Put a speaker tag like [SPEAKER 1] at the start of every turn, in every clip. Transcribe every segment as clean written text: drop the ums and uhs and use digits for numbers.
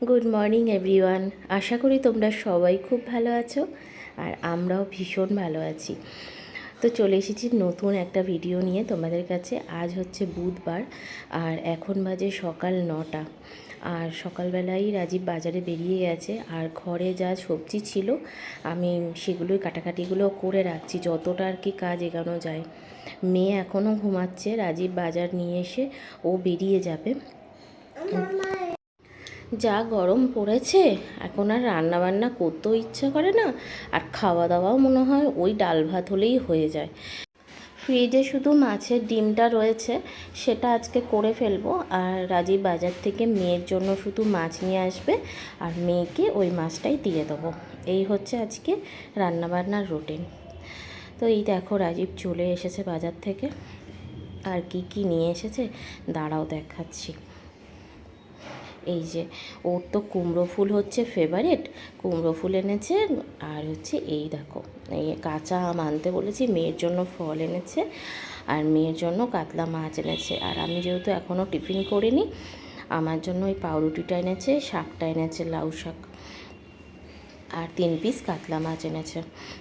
[SPEAKER 1] Good morning everyone. আশা করি তোমরা সবাই খুব ভালো আছো আর আমরাও ভীষণ ভালো আছি। তো চলে এসেছি নতুন একটা ভিডিও নিয়ে তোমাদের কাছে। আজ হচ্ছে বুধবার আর এখন বাজে সকাল 9টা। আর সকালবেলাই রাজীব বাজারে বেরিয়ে গেছে আর ঘরে যা সবজি ছিল আমি সেগুলোই কাটাকাটিগুলো করে রাখছি, যতটা আর কি কাজ এগানো যায়। মেয়ে এখনও ঘুমাচ্ছে, রাজীব বাজার নিয়ে এসে ও বেরিয়ে যাবে। যা গরম পড়েছে এখন আর রান্না বান্না করতেও ইচ্ছা করে না, আর খাওয়া দাওয়াও মনে হয় ওই ডাল ভাত হলেই হয়ে যায়। ফ্রিজে শুধু মাছের ডিমটা রয়েছে, সেটা আজকে করে ফেলবো। আর রাজীব বাজার থেকে মেয়ের জন্য শুধু মাছ নিয়ে আসবে আর মেয়েকে ওই মাছটাই দিয়ে দেবো। এই হচ্ছে আজকে রান্নাবান্নার রুটিন। তো এই দেখো রাজীব চলে এসেছে বাজার থেকে। আর কি কি নিয়ে এসেছে দাঁড়াও দেখাচ্ছি। এই যে ওর তো কুমড়ো ফুল হচ্ছে ফেভারিট, কুমড়ো ফুল এনেছে। আর হচ্ছে এই দেখো এই কাঁচা আম আনতে বলেছি, মেয়ের জন্য ফল এনেছে আর মেয়ের জন্য কাতলা মাছ এনেছে। আর আমি যেহেতু এখনও টিফিন করিনি, আমার জন্য ওই পাউরুটিটা এনেছে, শাকটা এনেছে লাউ শাক, আর 3 পিস কাতলা মাছ এনেছে।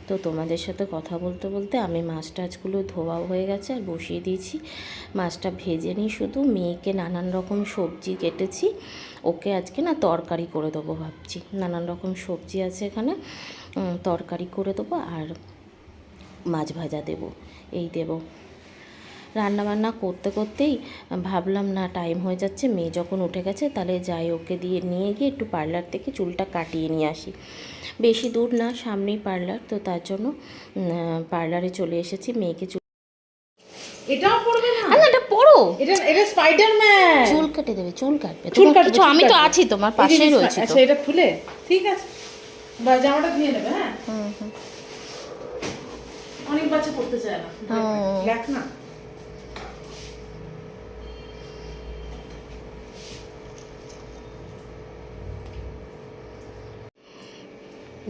[SPEAKER 1] তো তোমাদের সাথে কথা বলতে বলতে আমি মাছ টাছগুলো ধোয়াও হয়ে গেছে আর বসিয়ে দিয়েছি। মাছটা ভেজে নিই শুধু। মেয়েকে নানান রকম সবজি কেটেছি, ওকে আজকে না তরকারি করে দেবো ভাবছি। নানান রকম সবজি আছে এখানে, তরকারি করে দেবো আর মাছ ভাজা দেবো, এই দেবো। রান্নাবান্না করতে করতেই ভাবলাম না টাইম হয়ে যাচ্ছে, মেয়ে যখন উঠে গেছে তাহলে যাই ওকে দিয়ে নিয়ে গিয়ে একটু পার্লার থেকে চুলটা কাটিয়ে নিয়ে আসি। বেশি দূর না, সামনেই পার্লার, তো তার জন্য পার্লারে চলে এসেছি। মেয়েকে
[SPEAKER 2] এটাও পড়বে না?
[SPEAKER 1] না এটা পড়ো,
[SPEAKER 2] এটা স্পাইডারম্যান।
[SPEAKER 1] চুল কেটে দেবে, চুল কাটবে,
[SPEAKER 2] চুল কাটবে
[SPEAKER 1] কিছু আমি তো আছি তোমার পাশেই রয়েছি।
[SPEAKER 2] আচ্ছা এটা খুলে ঠিক আছে, বা জামাটা ধুয়ে নেবে। হ্যাঁ অনেক বাচ্চা পড়তে চায় না, দেখ না।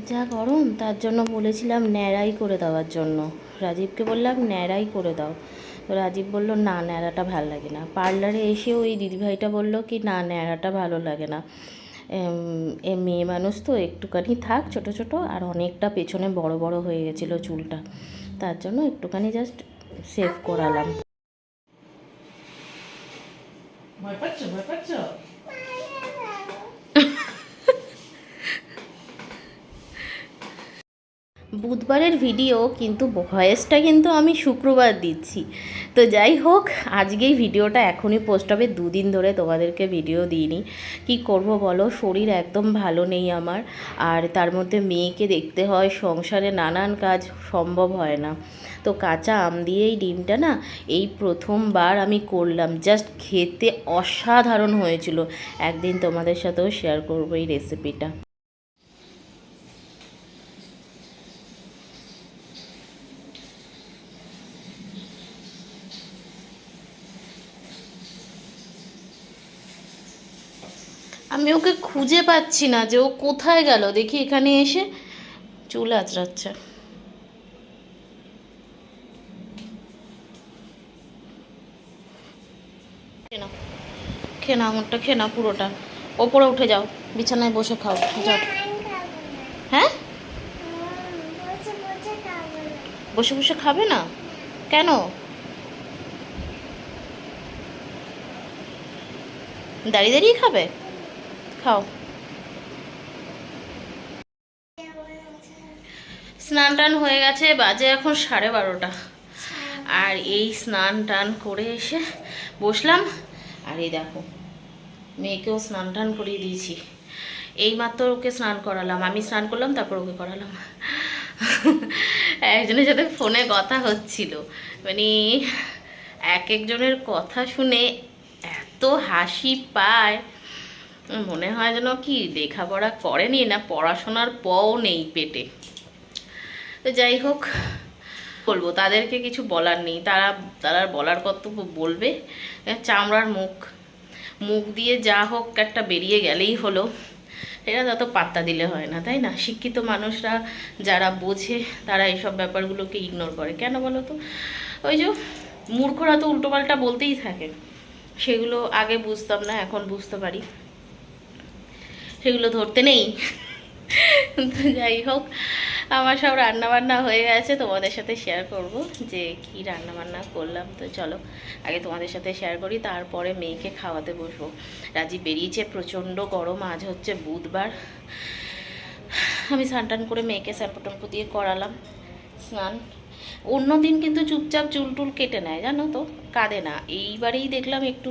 [SPEAKER 1] যা গরম, তার জন্য বলেছিলাম ন্যাড়াই করে দেওয়ার জন্য। রাজীবকে বললাম ন্যাড়াই করে দাও, তো রাজীব বলল না ন্যাড়াটা ভালো লাগে না। পার্লারে এসেও এই দিদিভাইটা বলল কি না ন্যাড়াটা ভালো লাগে না, মেয়ে মানুষ তো একটুখানি থাক ছোট ছোট। আর অনেকটা পেছনে বড় বড় হয়ে গেছিলো চুলটা, তার জন্য একটুখানি জাস্ট সেভ করালাম।
[SPEAKER 2] ভয় পাচ্ছ? ভয় পাচ্ছ?
[SPEAKER 1] বুধবারের ভিডিও কিন্তু ভয়েসটা কিন্তু আমি শুক্রবার দিচ্ছি। তো যাই হোক, আজকেই ভিডিওটা এখনই পোস্ট হবে, 2 দিন ধরে তোমাদেরকে ভিডিও দিইনি। কি করব বলো, শরীর একদম ভালো নেই আমার, আর তার মধ্যে মেয়েকে দেখতে হয়, সংসারে নানান কাজ, সম্ভব হয় না। তো কাঁচা আম দিয়েই ডিমটা না এই প্রথমবার আমি করলাম, জাস্ট খেতে অসাধারণ হয়েছিল। একদিন তোমাদের সাথেও শেয়ার করবো এই রেসিপিটা। আমি ওকে খুঁজে পাচ্ছি না যে ও কোথায় গেল। দেখি এখানে এসে চুল আঁচড়াচ্ছে। খেয়ে নাও আমারটা, খেয়ে নাও পুরোটা। ওপরে উঠে যাও, বিছানায় বসে খাও, যাও। হ্যাঁ বসে বসে খাবে না কেন? দাঁড়িয়ে দাঁড়িয়ে খাবে, খাও। স্নান টান হয়ে গেছে, বাজে এখন 12:30। আর এই স্নান টান করে এসে বসলাম। আর এই দেখো মেয়েকেও স্নান টান করিয়ে দিয়েছি। এইমাত্র ওকে স্নান করালাম, আমি স্নান করলাম তারপর ওকে করালাম। একজনের সাথে ফোনে কথা হচ্ছিল, মানে এক একজনের কথা শুনে এত হাসি পায়, মনে হয় যেন কি লেখাপড়া করেনি না পড়াশোনার পও নেই পেটে। তো যাই হোক, বলবো তাদেরকে কিছু বলার নেই, তারা বলার কর্তব্য বলবে। চামড়ার মুখ, মুখ দিয়ে যা হোক একটা বেরিয়ে গেলেই হলো, এটা তত পাত্তা দিলে হয় না, তাই না? শিক্ষিত মানুষরা যারা বোঝে তারা এইসব ব্যাপারগুলোকে ইগনোর করে কেন বলো তো? ওই যে মূর্খরা তো উল্টোপাল্টা বলতেই থাকে, সেগুলো আগে বুঝতাম না, এখন বুঝতে পারি। সেগুলো ধরতে নেই। তো যাই হোক, আমার সব রান্নাবান্না হয়ে গেছে, তোমাদের সাথে শেয়ার করব যে কি রান্নাবান্না করলাম। তো চলো আগে তোমাদের সাথে শেয়ার করি, তারপরে মেয়েকে খাওয়াতে বসবো। রাজি বেরিয়েছে, প্রচণ্ড গরম, আজ হচ্ছে বুধবার। আমি স্নান টান করে মেয়েকে শ্যাম্পু ট্যাম্পু দিয়ে করালাম স্নান। অন্য দিন কিন্তু চুপচাপ চুল টুল কেটে নেয়, জানো তো, কাঁদে না। এইবারেই দেখলাম একটু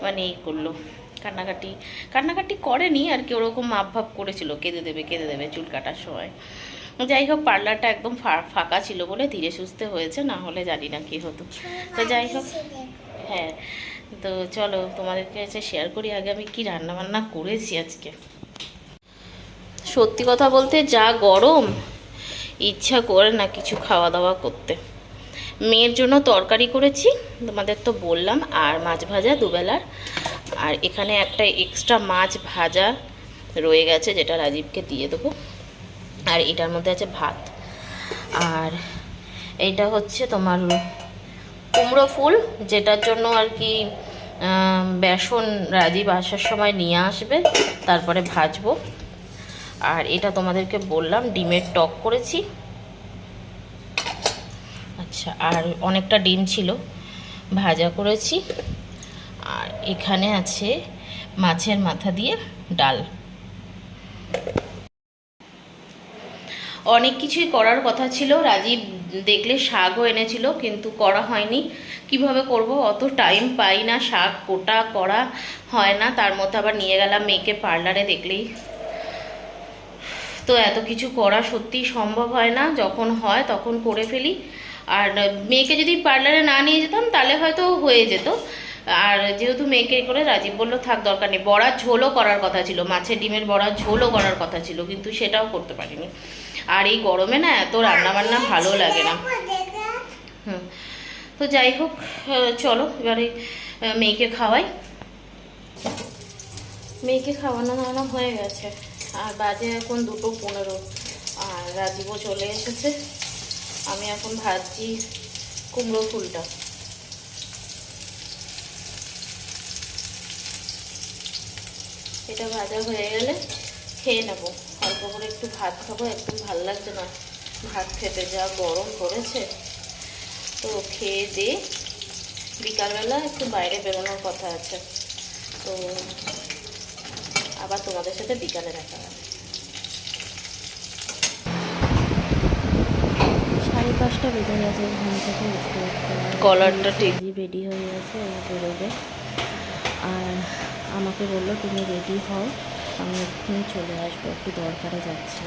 [SPEAKER 1] মানে এই করলো, কান্নাকাটি কান্নাকাটি করেনি আর কি, ওরকম মাপ ভাব করেছিল কেঁদে দেবে চুল কাটার সময়। যাই হোক, পার্লারটা একদম ফাঁকা ছিল বলে ধীরে সুস্থে হয়েছে, না হলে জানি না কী হতো। তো যাই হোক, হ্যাঁ, তো চলো তোমাদেরকে কাছে শেয়ার করি আগে আমি কি রান্না বান্না করেছি আজকে। সত্যি কথা বলতে যা গরম, ইচ্ছা করে না কিছু খাওয়া দাওয়া করতে। মেয়ের জন্য তরকারি করেছি, তোমাদের তো বললাম, আর মাছ ভাজা দুবেলার। আর এখানে একটা এক্সট্রা মাছ ভাজা রয়ে গেছে, যেটা রাজীবকে দিয়ে দেবো। আর এটার মধ্যে আছে ভাত। আর এইটা হচ্ছে তোমার কুমড়ো ফুল, যেটার জন্য আর কি বেসন রাজীব আসার সময় নিয়ে আসবে, তারপরে ভাজবো। আর এটা তোমাদেরকে বললাম ডিমের টক করেছি। আচ্ছা, আর অনেকটা ডিম ছিল, ভাজা করেছি। আর এখানে আছে মাছের মাথা দিয়ে ডাল। অনেক কিছুই করার কথা ছিল, রাজীব দেখলে শাকও এনেছিল, কিন্তু করা হয়নি। কিভাবে করব, অত টাইম পাই না, শাক কোটা করা হয় না। তার মধ্যে আবার নিয়ে গেলাম মেয়েকে পার্লারে, দেখলেই তো এত কিছু করা সত্যিই সম্ভব হয় না, যখন হয় তখন করে ফেলি। আর মেয়েকে যদি পার্লারে না নিয়ে যেতাম তাহলে হয়তো হয়ে যেত। আর যেহেতু মেয়েকে করে, রাজীব বললো থাক দরকার নেই। বড়ার ঝোলও করার কথা ছিল, মাছের ডিমের বড়ার ঝোলও করার কথা ছিল, কিন্তু সেটাও করতে পারিনি। আর এই গরমে না এত রান্নাবান্না ভালো লাগে না। হুম, তো যাই হোক, চলো এবারে মেয়েকে খাওয়াই। মেয়েকে খাওয়ানো দাওয়ানো হয়ে গেছে, আর বাজে এখন 2:15। আর রাজীবও চলে এসেছে। আমি এখন ভাজছি কুমড়ো ফুলটা। এটা ভাজা হয়ে গেলে খেয়ে নেবো, অল্প করে একটু ভাত খাবো, একদম ভালো লাগছে না ভাত খেতে, যা গরম পড়েছে। তো খেয়ে দিয়ে বিকালবেলা একটু বাইরে বেরোনোর কথা আছে, তো আবার তোমাদের সাথে বিকালে দেখা হবে। 5:30 বেজে গেছে, ঘুম থেকে উঠতে কলারটা ঠিক রেডি হয়ে গেছে, ও বেরোবে। আর আমাকে বললো তুমি রেডি হও, আমি এক্ষুনি চলে আসবো, একটু দরকারে যাচ্ছি।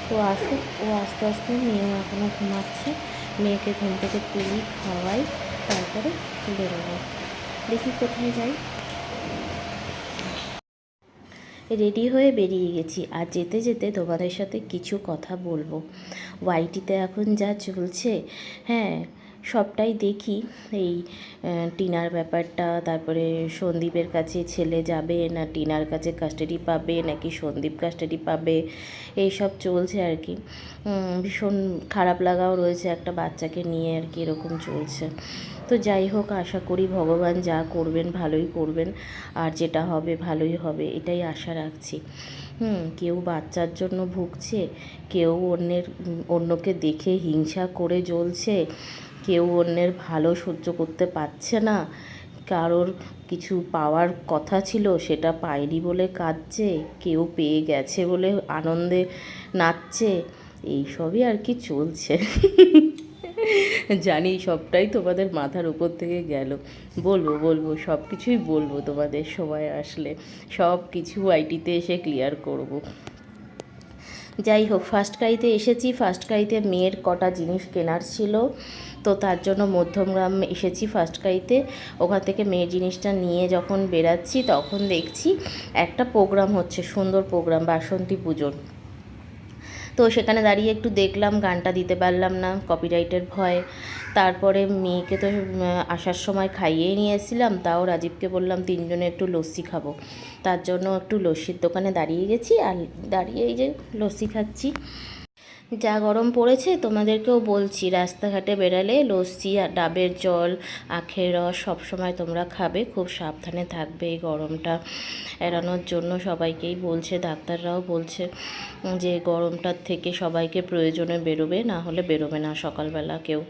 [SPEAKER 1] তো আসুক, ও আস্তে আস্তে, মেয়েও এখনও ঘুমাচ্ছে, মেয়েকে ঘুম থেকে তুলি, খাওয়াই, তারপরে বেরোবো। দেখি কোথায় যাই। রেডি হয়ে বেরিয়ে গেছি, আর যেতে যেতে তোমাদের সাথে কিছু কথা বলবো। ওয়াইটিতে এখন যা চলছে, হ্যাঁ, সবটাই দেখি। এই টিনার ব্যাপারটা, তারপরে সন্দীপের কাছে ছেলে যাবে না টিনার কাছে কাস্টাডি পাবে, নাকি সন্দীপ কাস্টাডি পাবে, এইসব চলছে আর কি। ভীষণ খারাপ লাগাও রয়েছে একটা বাচ্চাকে নিয়ে আর কি, এরকম চলছে। তো যাই হোক, আশা করি ভগবান যা করবেন ভালোই করবেন, আর যেটা হবে ভালোই হবে, এটাই আশা রাখছি। কেউ বাচ্চার জন্য ভুগছে, কেউ অন্যকে দেখে হিংসা করে জ্বলছে, কেউ অন্যের ভালো সহ্য করতে পারছে না, কারোর কিছু পাওয়ার কথা ছিল সেটা পায়নি বলে কাঁদছে, কেউ পেয়ে গেছে বলে আনন্দে নাচছে, এইসবই আর কি চলছে। জানি সবটাই তোমাদের মাথার উপর থেকে গেল, বলবো সব কিছুই বলবো তোমাদের, সময় আসলে সব কিছু আইটিতে এসে ক্লিয়ার করব। যাই হোক, ফার্স্ট ক্রাইতে এসেছি। ফার্স্ট ক্রাইতে মেয়ের কটা জিনিস কেনার ছিল, তো তার জন্য মধ্যমগ্রাম এসেছি ফার্স্ট ক্রাইতে। ওখান থেকে মেয়ের জিনিসটা নিয়ে যখন বেরাচ্ছি, তখন দেখছি একটা প্রোগ্রাম হচ্ছে, সুন্দর প্রোগ্রাম, বাসন্তী পুজোর। তো সেখানে দাঁড়িয়ে একটু দেখলাম, গানটা দিতে পারলাম না কপিরাইটের ভয়ে। তারপরে মেয়েকে তো আসার সময় খাইয়েই নিয়ে এসেছিলাম, তাও রাজীবকে বললাম 3 জনে একটু লস্যি খাবো, তার জন্য একটু লস্যির দোকানে দাঁড়িয়ে গেছি। আর দাঁড়িয়ে এই যে লস্যি খাচ্ছি। যা গরম পড়েছে তোমাদেরকেও বলছি, রাস্তাঘাটে বেরালে লস্যি আর ডাবের জল, আখের রস সবসময় তোমরা খাবে, খুব সাবধানে থাকবে এই গরমটা এড়ানোর জন্য। সবাইকেই বলছে, ডাক্তাররাও বলছে যে গরমটার থেকে সবাইকে প্রয়োজনে বেরোবে, না হলে বেরোবে না সকালবেলা কেউ।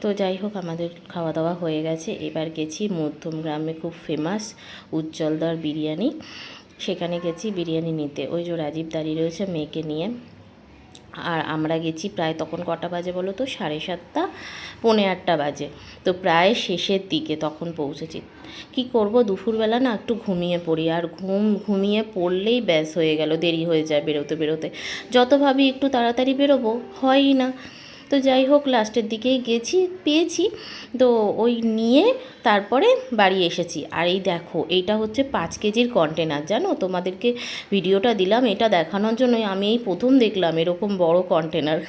[SPEAKER 1] তো যাই হোক, আমাদের খাওয়া দাওয়া হয়ে গেছে। এবার গেছি মধ্যমগ্রামে খুব ফেমাস উজ্জ্বলদার বিরিয়ানি, সেখানে গেছি বিরিয়ানি নিতে। ওই যে রাজীব দাঁড়িয়ে রয়েছে মেয়েকে নিয়ে। আর আমরা গেছি প্রায় তখন কটা বাজে বলো তো, 7:30 পৌনে 8টা বাজে। তো প্রায় শেষের দিকে তখন পৌঁছেছি। কি করব, দুপুরবেলা না একটু ঘুমিয়ে পড়ি, আর ঘুমিয়ে পড়লেই ব্যাস হয়ে গেল, দেরি হয়ে যায় বেরোতে বেরোতে। যত ভাবি একটু তাড়াতাড়ি বেরোবো, হয়ই না। তো যাই হোক, লাস্টের দিকেই পেয়েছি। তো ওই নিয়ে তারপরে বাড়ি এসেছি। আর এই দেখো, এইটা হচ্ছে 5 কেজির কন্টেনার, জানো, তোমাদেরকে ভিডিওটা দিলাম এটা দেখানোর জন্য। আমি এই প্রথম দেখলাম এরকম বড় কন্টেনার।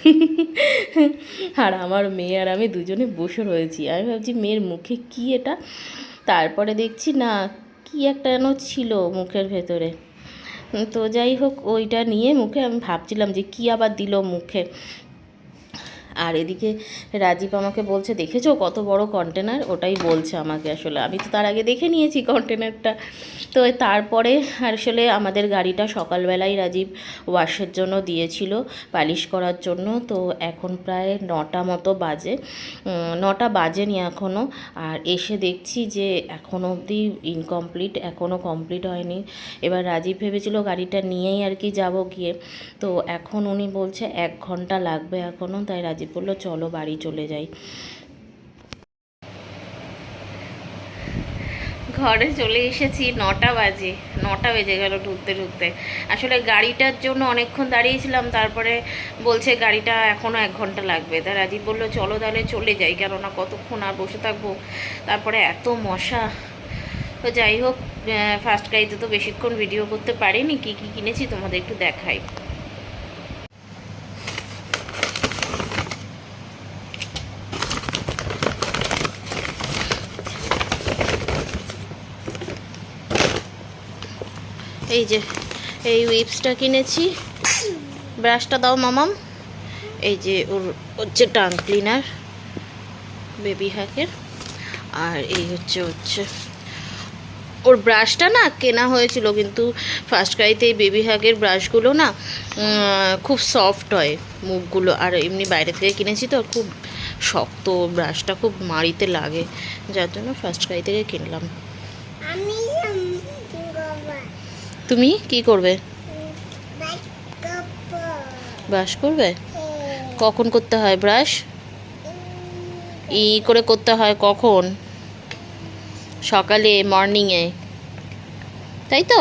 [SPEAKER 1] আর আমার মেয়ে আর আমি দুজনে বসে রয়েছি। আমি ভাবছি মেয়ের মুখে কি এটা, তারপরে দেখছি না, কি একটা যেন ছিল মুখের ভেতরে। তো যাই হোক, ওইটা নিয়ে মুখে আমি ভাবছিলাম যে কী আবার দিল মুখে। আর এদিকে রাজীব আমাকে বলছে, দেখেছো কত বড় কন্টেনার, ওটাই বলছে আমাকে। আসলে আমি তো তার আগে দেখে নিয়েছি কন্টেনারটা। তো তারপরে আসলে আমাদের গাড়িটা সকালবেলায় রাজীব ওয়াশের জন্য দিয়েছিল, পালিশ করার জন্য। তো এখন প্রায় 9টা মতো বাজে, 9টা বাজেনি এখনও। আর এসে দেখছি যে এখনও অবধি ইনকমপ্লিট, এখনও কমপ্লিট হয়নি। এবার রাজীব ভেবেছিল গাড়িটা নিয়েই আর কি যাব গিয়ে। তো এখন উনি বলছে 1 ঘন্টা লাগবে এখনও। তাই রাজীব বললো চলো বাড়ি চলে যাই। ঘরে চলে এসেছি, 9টা বাজে, 9টা বেজে গেল ঢুকতে ঢুকতে। আসলে গাড়িটার জন্য অনেকক্ষণ দাঁড়িয়েছিলাম, তারপরে বলছে গাড়িটা এখনও 1 ঘন্টা লাগবে। তা রাজীব বললো চলো তাহলে চলে যাই, কেননা কতক্ষণ আর বসে থাকবো, তারপরে এত মশা। তো যাই হোক, ফার্স্ট ক্রাইতে তো বেশিক্ষণ ভিডিও করতে পারিনি। কী কী কিনেছি তোমাদের একটু দেখাই। এই যে এই উইপসটা কিনেছি, ব্রাশটা দাও মামাম। এই যে ওর হচ্ছে টাং ক্লিনার বেবি হ্যাকের। আর এই হচ্ছে ওর ব্রাশটা না কেনা হয়েছিল, কিন্তু ফার্স্ট ক্রাইতে এই বেবি হ্যাকের ব্রাশগুলো না খুব সফট হয় মুখগুলো। আর এমনি বাইরে থেকে কিনেছি তো, খুব শক্ত ব্রাশটা, খুব মাড়িতে লাগে, যার জন্য ফার্স্ট ক্রাই থেকে কিনলাম। তুমি কি করবে? ব্রাশ করবে? কখন করতে হয় ব্রাশ? করে করতে হয় কখন? সকালে, মর্নিংয়ে, তাই তো?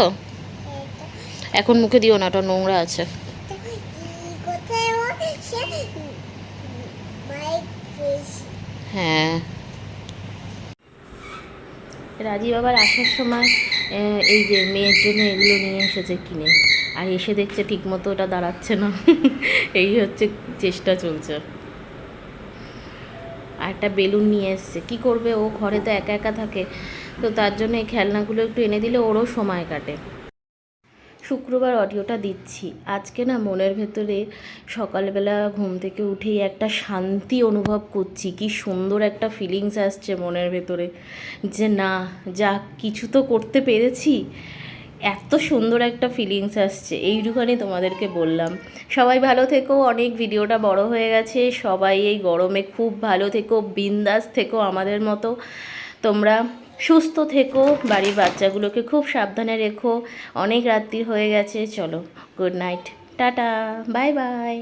[SPEAKER 1] এখন মুখে দিও না, ওটা নোংরা আছে। হ্যাঁ, রাজীব আবার আসার সময় এই যে মেয়ের জন্য এগুলো নিয়ে এসেছে কিনে। আর এসে দেখছে ঠিকমতো ওটা দাঁড়াচ্ছে না। এই হচ্ছে চেষ্টা চলছে। আর একটা বেলুন নিয়ে এসছে, কী করবে ও, ঘরে তো একা একা থাকে, তো তার জন্য এই খেলনাগুলো একটু এনে দিলে ওরও সময় কাটে। শুক্রবার অডিওটা দিচ্ছি। আজকে না মনের ভেতরে সকালবেলা ঘুম থেকে উঠেই একটা শান্তি অনুভব করছি, কি সুন্দর একটা ফিলিংস আসছে মনের ভেতরে, যে না, যা কিছু তো করতে পেরেছি, এত সুন্দর একটা ফিলিংস আসছে। এইটুখানি তোমাদেরকে বললাম। সবাই ভালো থেকো, অনেক ভিডিওটা বড় হয়ে গেছে। সবাই এই গরমে খুব ভালো থেকো, বিন্দাস থেকো আমাদের মতো। তোমরা সুস্থ থেকো, বাড়ির বাচ্চাগুলোকে খুব সাবধানে রেখো। অনেক রাত্রি হয়ে গেছে, চলো good night, tata, bye bye.